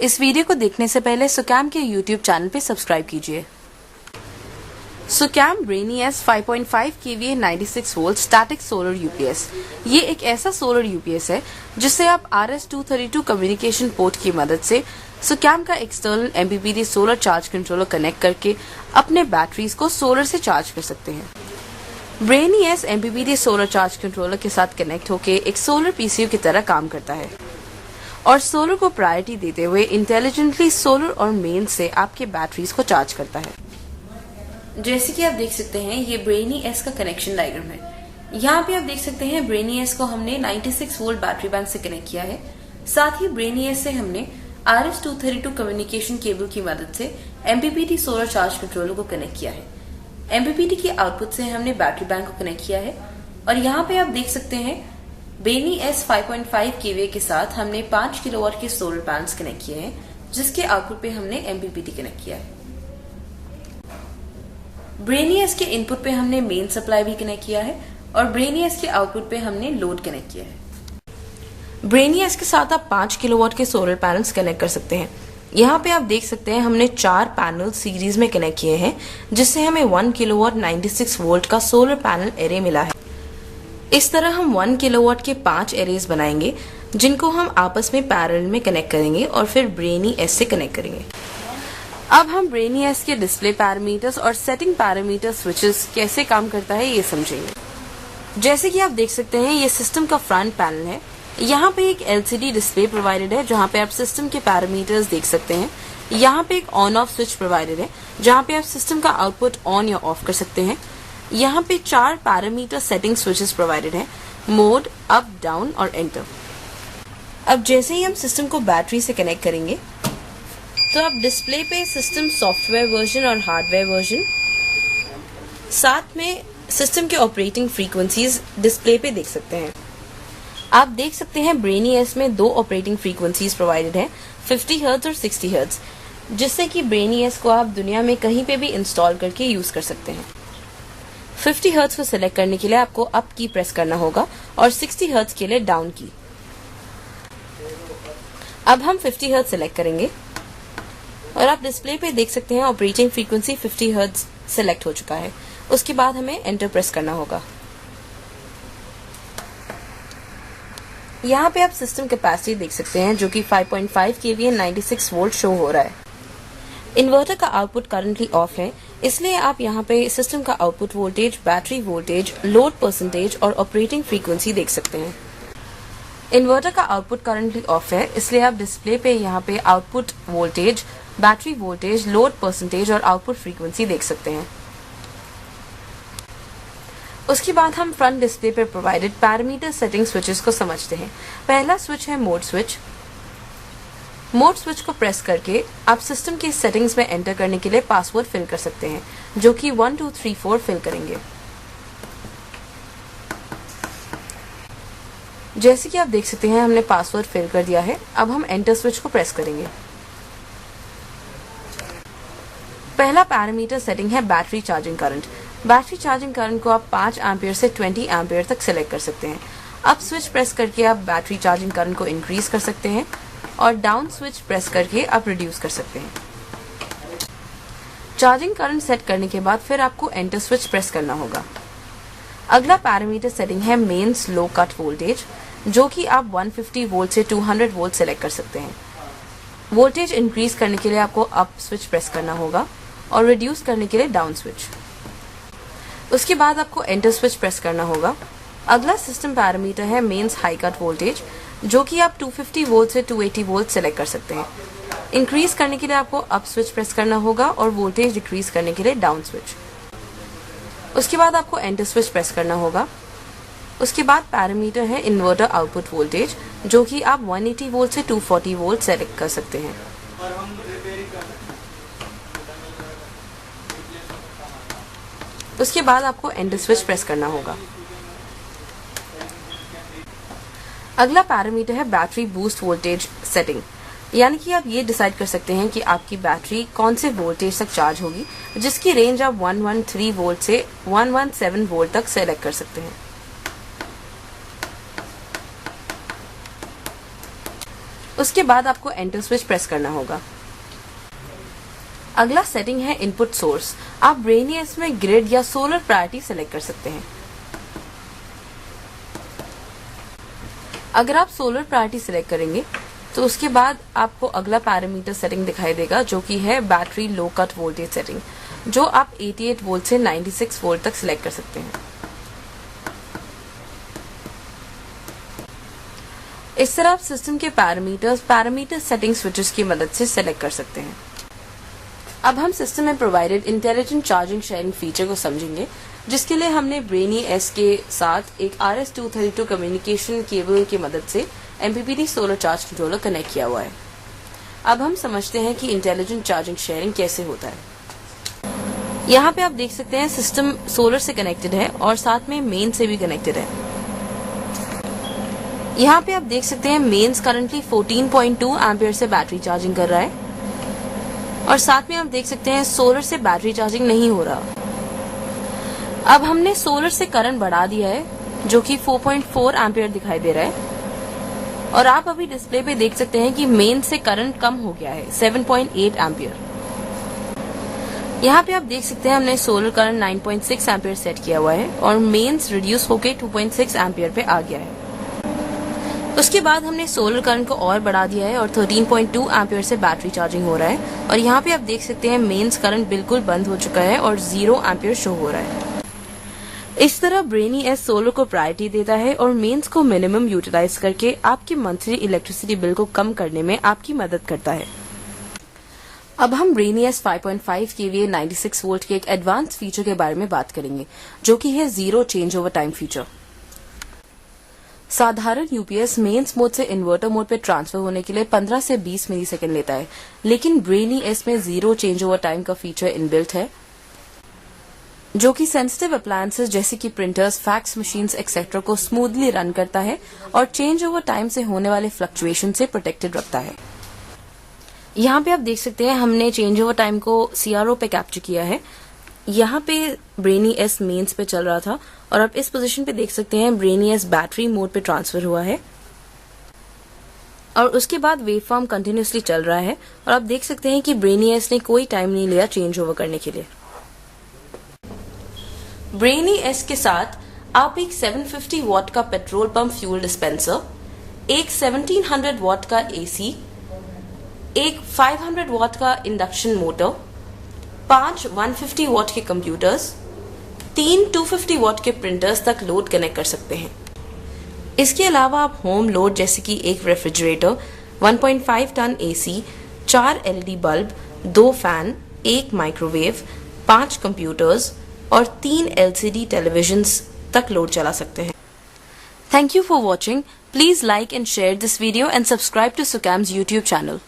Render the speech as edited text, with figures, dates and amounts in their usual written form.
इस वीडियो को देखने से पहले सुकैम के YouTube चैनल पे सब्सक्राइब कीजिए। Sukam Brainy S 5.5 kVA 96 volt static solar UPS. ये एक ऐसा सोलर यूपीएस है जिससे आप RS-232 कम्युनिकेशन पोर्ट की मदद से सुकैम का external MPPT solar charge controller connect करके अपने बैटरीज को सोलर से चार्ज कर सकते हैं। Brainy S MPPT solar charge controller के साथ कनेक्ट होकर एक सोलर PCU की तरह काम करता है और सोलर को प्रायोरिटी देते हुए इंटेलिजेंटली सोलर और मेन से आपके बैटरीज को चार्ज करता है। जैसे कि आप देख सकते हैं, ये ब्रेनी एस का कनेक्शन डायग्राम है। यहाँ पे आप देख सकते हैं ब्रेनी एस को हमने 96 वोल्ट बैटरी बैंक से कनेक्ट किया है। साथ ही ब्रेनी एस से हमने RS-232 कम्युनिकेशन केबल की मदद से MPPT सोलर चार्ज कंट्रोलर को कनेक्ट किया है। MPPT के आउटपुट से हमने बैटरी बैंक को कनेक्ट किया है और यहाँ पे आप देख सकते हैं ब्रेनी एस 5.5 kVA के साथ हमने 5 किलोवाट के सोलर पैनल्स कनेक्ट किए हैं, जिसके आउटपुट पे हमने MPPT कनेक्ट किया है। ब्रेनी एस के इनपुट पे हमने मेन सप्लाई भी कनेक्ट किया है और ब्रेनी एस के आउटपुट पे हमने लोड कनेक्ट किया है। ब्रेनी एस के साथ आप 5 किलोवाट के सोलर पैनल्स कनेक्ट कर सकते हैं। यहाँ पे आप देख सकते हैं हमने 4 पैनल सीरीज में कनेक्ट किए हैं, जिससे हमें 1 किलोवाट 96 वोल्ट का सोलर पैनल एरे मिला है। इस तरह हम 1 किलोवाट के 5 एरेज बनाएंगे, जिनको हम आपस में पैरेलल में कनेक्ट करेंगे और फिर ब्रेनी एस से कनेक्ट करेंगे। अब हम ब्रेनी एस के डिस्प्ले पैरामीटर्स और सेटिंग पैरामीटर स्विचेस कैसे काम करता है ये समझेंगे। जैसे कि आप देख सकते हैं, ये सिस्टम का फ्रंट पैनल है। यहाँ पे एक LCD डिस्प्ले प्रोवाइडेड है, जहाँ पे आप सिस्टम के पैरामीटर्स देख सकते हैं। यहाँ पे एक ऑन ऑफ स्विच प्रोवाइडेड है, जहाँ पे आप सिस्टम का आउटपुट ऑन या ऑफ कर सकते हैं। यहाँ पे 4 पैरामीटर सेटिंग स्विचेस प्रोवाइडेड हैं, मोड, अप, डाउन और एंटर। अब जैसे ही हम सिस्टम को बैटरी से कनेक्ट करेंगे तो आप डिस्प्ले पे सिस्टम सॉफ्टवेयर वर्जन और हार्डवेयर वर्जन, साथ में सिस्टम के ऑपरेटिंग फ्रीक्वेंसीज डिस्प्ले पे देख सकते हैं। आप देख सकते हैं ब्रेनी एस में 2 ऑपरेटिंग फ्रीक्वेंसीज प्रोवाइडेड हैं, 50 हर्ट्ज और 60 हर्ट्ज, जिससे कि ब्रेनी एस को आप दुनिया में कहीं पे भी इंस्टॉल करके यूज कर सकते हैं। 50 हर्ट्ज को सिलेक्ट करने के लिए आपको अप की प्रेस करना होगा और 60 हर्ट्ज के लिए डाउन की। अब हम 50 हर्ट्ज सिलेक्ट करेंगे और आप डिस्प्ले पे देख सकते हैं ऑपरेटिंग फ्रीक्वेंसी 50 हर्ट्ज सिलेक्ट हो चुका है। उसके बाद हमें एंटर प्रेस करना होगा। यहाँ पे आप सिस्टम कैपेसिटी देख सकते हैं, जो कि 5.5 kVA 96 वोल्ट शो हो रहा है। इन्वर्टर का आउटपुट करंटली ऑफ है, इसलिए आप यहाँ पे सिस्टम का output voltage, battery voltage, load percentage और ऑपरेटिंग फ्रीक्वेंसी देख सकते हैं। इन्वर्टर का आउटपुट करंटली ऑफ है, इसलिए आप डिस्प्ले पे यहाँ पे output voltage, battery voltage, load percentage और आउटपुट फ्रीक्वेंसी देख सकते हैं। उसके बाद हम फ्रंट डिस्प्ले पे प्रोवाइडेड पैरामीटर सेटिंग स्विचेस को समझते हैं। पहला स्विच है मोड स्विच। मोड स्विच को प्रेस करके आप सिस्टम की सेटिंग्स में एंटर करने के लिए पासवर्ड फिल कर सकते हैं, जो कि 1234 फिल करेंगे। जैसे कि आप देख सकते हैं, हमने पासवर्ड फिल कर दिया है। अब हम एंटर स्विच को प्रेस करेंगे। पहला पैरामीटर सेटिंग है battery charging current. Battery charging current को आप 5 एम्पियर से 20 एम्पियर तक सिलेक्ट कर सकते हैं। अप स्विच प्रेस करके आप बैटरी चार्जिंग करंट को इंक्रीज कर सकते हैं और डाउन स्विच प्रेस करके आप रिड्यूस कर सकते हैं। चार्जिंग करंट सेट करने के बाद फिर आपको एंटर स्विच प्रेस करना होगा। अगला पैरामीटर सेटिंग है मेन स्लो कट वोल्टेज, जो कि आप 150 वोल्ट से 200 वोल्ट सेलेक्ट कर सकते हैं। वोल्टेज इंक्रीज करने के लिए आपको अप स्विच प्रेस करना होगा और रिड्यूस करने के लिए डाउन स्विच। उसके बाद आपको एंटर स्विच प्रेस करना होगा। अगला सिस्टम पैरामीटर है मेन्स हाई कट वोल्टेज, जो कि आप 250 वोल्ट से 280 वोल्ट सेलेक्ट कर सकते हैं। इंक्रीज करने के लिए आपको अप स्विच प्रेस करना होगा और वोल्टेज डिक्रीज करने के लिए डाउन स्विच। उसके बाद आपको एंटर स्विच प्रेस करना होगा। उसके बाद पैरामीटर है इन्वर्टर आउटपुट वोल्टेज, जो कि आप 180 वोल्ट से 240 वोल्ट सेलेक्ट कर सकते हैं। उसके बाद आपको एंटर स्विच प्रेस करना होगा। अगला पैरामीटर है बैटरी बूस्ट वोल्टेज सेटिंग, यानी कि आप ये डिसाइड कर सकते हैं कि आपकी बैटरी कौन से वोल्टेज तक चार्ज होगी, जिसकी रेंज आप 113 वोल्ट से 117 वोल्ट तक सेलेक्ट कर सकते हैं। उसके बाद आपको एंटर स्विच प्रेस करना होगा। अगला सेटिंग है इनपुट सोर्स। आप ब्रेनियस में ग्रिड या सोलर प्रायोरिटी सेलेक्ट कर सकते हैं। अगर आप सोलर प्रायोरिटी सेलेक्ट करेंगे तो उसके बाद आपको अगला पैरामीटर सेटिंग दिखाई देगा, जो कि है battery low cut voltage setting, जो आप 88 वोल्ट से 96 वोल्ट तक सिलेक्ट कर सकते हैं। इस तरह आप सिस्टम के पैरामीटर सेटिंग स्विचेस की मदद से सेलेक्ट कर सकते हैं। अब हम सिस्टम में provided intelligent charging sharing feature को समझेंगे, जिसके लिए हमने ब्रेनियस के साथ एक RS-232 कम्युनिकेशन केबल की मदद से MPPT solar charge controller connect किया हुआ है। अब हम समझते हैं कि इंटेलिजेंट चार्जिंग शेयरिंग कैसे होता है। यहाँ पे आप देख सकते हैं सिस्टम सोलर से कनेक्टेड है और साथ में मेन से भी कनेक्टेड है। यहाँ पे आप देख सकते हैं मेन्स करंटली 14.2 एम्पियर से बैटरी चार्जिंग कर रहा है और साथ में आप देख सकते हैं सोलर से बैटरी चार्जिंग नहीं हो रहा। अब हमने सोलर से करंट बढ़ा दिया है, जो कि 4.4 एम्पियर दिखाई दे रहा है, और आप अभी डिस्प्ले पे देख सकते हैं कि मेन से करंट कम हो गया है 7.8 एम्पियर। यहाँ पे आप देख सकते हैं हमने सोलर करंट 9.6 एम्पियर सेट किया हुआ है और मेन्स रिड्यूस होके 2.6 एम्पियर पे आ गया है। उसके बाद हमने सोलर करंट को और बढ़ा दिया है और 13.2 एम्पियर से बैटरी चार्जिंग हो रहा है और यहाँ पे आप देख सकते हैं मेंस करंट बिल्कुल बंद हो चुका है और 0 एम्पियर शो हो रहा है। इस तरह ब्रेनियस सोलर को प्रायोरिटी देता है और मेंस को मिनिमम यूटिलाइज करके आपके मंथली इलेक्ट्रिसिटी बिल को कम करने में आपकी मदद करता है। अब हम ब्रेनियस 5.5 kVA 96 वोल्ट के एक एडवांस फीचर के बारे में बात करेंगे, जो कि है zero change over time feature. साधारण यूपीएस मेंस मोड से इन्वर्टर मोड पे ट्रांसफर होने के लिए 15 से 20 मिलीसेकंड लेता है, लेकिन ब्रेनियस में जीरो चेंज ओवर टाइम का फीचर इनबिल्ट है, जो कि सेंसिटिव अप्लायंसेस जैसे कि प्रिंटर्स, फैक्स मशीन्स एक्सेट्रा को स्मूथली रन करता है और चेंज ओवर टाइम से होने वाले फ्लक्चुएशन से प्रोटेक्टेड रखता है। यहाँ पे आप देख सकते हैं हमने चेंज ओवर टाइम को CRO पे कैप्चर किया है। यहाँ पे ब्रेनियस मेंस पे चल रहा था और आप इस पोजीशन पे देख सकते हैं ब्रेनियस बैटरी मोड पे ट्रांसफर हुआ है और उसके बाद वेवफॉर्म कंटिन्यूसली चल रहा है और आप देख सकते हैं कि ब्रेनियस ने कोई टाइम नहीं लिया चेंज ओवर करने के लिए। ब्रेनियस के साथ आप एक 750 वॉट का पेट्रोल पंप फ्यूल डिस्पेंसर, एक 1700 वॉट का AC, एक 500 वॉट का इंडक्शन मोटर, 5 150 वॉट के कंप्यूटर्स, 3 250 वॉट के प्रिंटर्स तक लोड कनेक्ट कर सकते हैं। इसके अलावा आप होम लोड जैसे कि एक refrigerator, 1.5 ton AC, 4 LED bulb, 2 fan, 1 microwave, 5 computers और 3 LCD टेलीविजन्स तक लोड चला सकते हैं। Thank you for watching. Please like and share this video and subscribe to Sukam's YouTube channel.